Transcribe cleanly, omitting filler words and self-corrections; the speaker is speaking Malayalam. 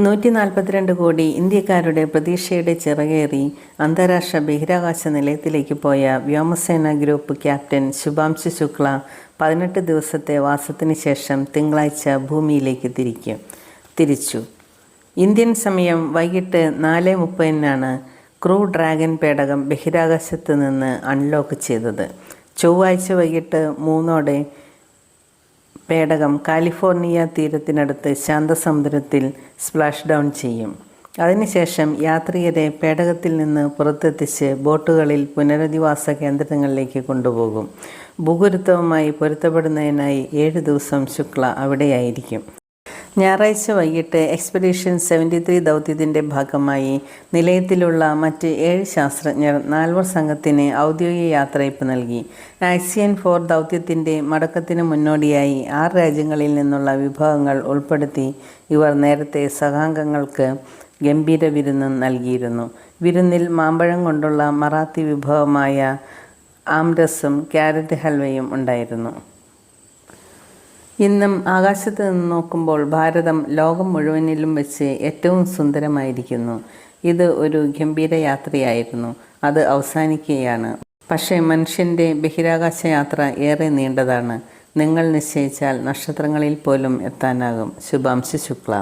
142 കോടി ഇന്ത്യക്കാരുടെ പ്രതീക്ഷയുടെ ചിറകേറി അന്താരാഷ്ട്ര ബഹിരാകാശ നിലയത്തിലേക്ക് പോയ വ്യോമസേന ഗ്രൂപ്പ് ക്യാപ്റ്റൻ ശുഭാംശു ശുക്ല 18 ദിവസത്തെ വാസത്തിന് ശേഷം തിങ്കളാഴ്ച ഭൂമിയിലേക്ക് തിരിച്ചു. ഇന്ത്യൻ സമയം വൈകിട്ട് 4:30-നാണ് ക്രൂ ഡ്രാഗൺ പേടകം ബഹിരാകാശത്ത് നിന്ന് അൺലോക്ക് ചെയ്തത്. ചൊവ്വാഴ്ച വൈകിട്ട് 3-ഓടെ പേടകം കാലിഫോർണിയ തീരത്തിനടുത്ത് ശാന്തസമുദ്രത്തിൽ സ്പ്ലാഷ് ഡൗൺ ചെയ്യും. അതിനുശേഷം യാത്രികരെ പേടകത്തിൽ നിന്ന് പുറത്തെത്തിച്ച് ബോട്ടുകളിൽ പുനരധിവാസ കേന്ദ്രങ്ങളിലേക്ക് കൊണ്ടുപോകും. ഭൂഗുരുത്വവുമായി പൊരുത്തപ്പെടുന്നതിനായി 7 ദിവസം ശുക്ല അവിടെയായിരിക്കും. ഞായറാഴ്ച വൈകിട്ട് എക്സ്പെഡീഷൻ 73 ദൗത്യത്തിൻ്റെ ഭാഗമായി നിലയത്തിലുള്ള മറ്റ് 7 ശാസ്ത്രജ്ഞർ 4 സംഘത്തിന് ഔദ്യോഗിക യാത്രയയപ്പ് നൽകി. ആക്സിയൻ 4 ദൗത്യത്തിൻ്റെ മടക്കത്തിന് മുന്നോടിയായി 6 രാജ്യങ്ങളിൽ നിന്നുള്ള വിഭവങ്ങൾ ഉൾപ്പെടുത്തി ഇവർ നേരത്തെ സഹാംഗങ്ങൾക്ക് ഗംഭീര വിരുന്ന് നൽകിയിരുന്നു. വിരുന്നിൽ മാമ്പഴം കൊണ്ടുള്ള മറാത്തി വിഭവമായ ആംരസും ക്യാരറ്റ് ഹൽവയും ഉണ്ടായിരുന്നു. ഇന്നും ആകാശത്ത് നിന്ന് നോക്കുമ്പോൾ ഭാരതം ലോകം മുഴുവനിലും വെച്ച് ഏറ്റവും സുന്ദരമായിരിക്കുന്നു. ഇത് ഒരു ഗംഭീര യാത്രയായിരുന്നു. അത് അവസാനിക്കുകയാണ്. പക്ഷേ മനുഷ്യൻ്റെ ബഹിരാകാശ യാത്ര ഏറെ നീണ്ടതാണ്. നിങ്ങൾ നിശ്ചയിച്ചാൽ നക്ഷത്രങ്ങളിൽ പോലും എത്താനാകും. ശുഭാംശു ശുക്ല.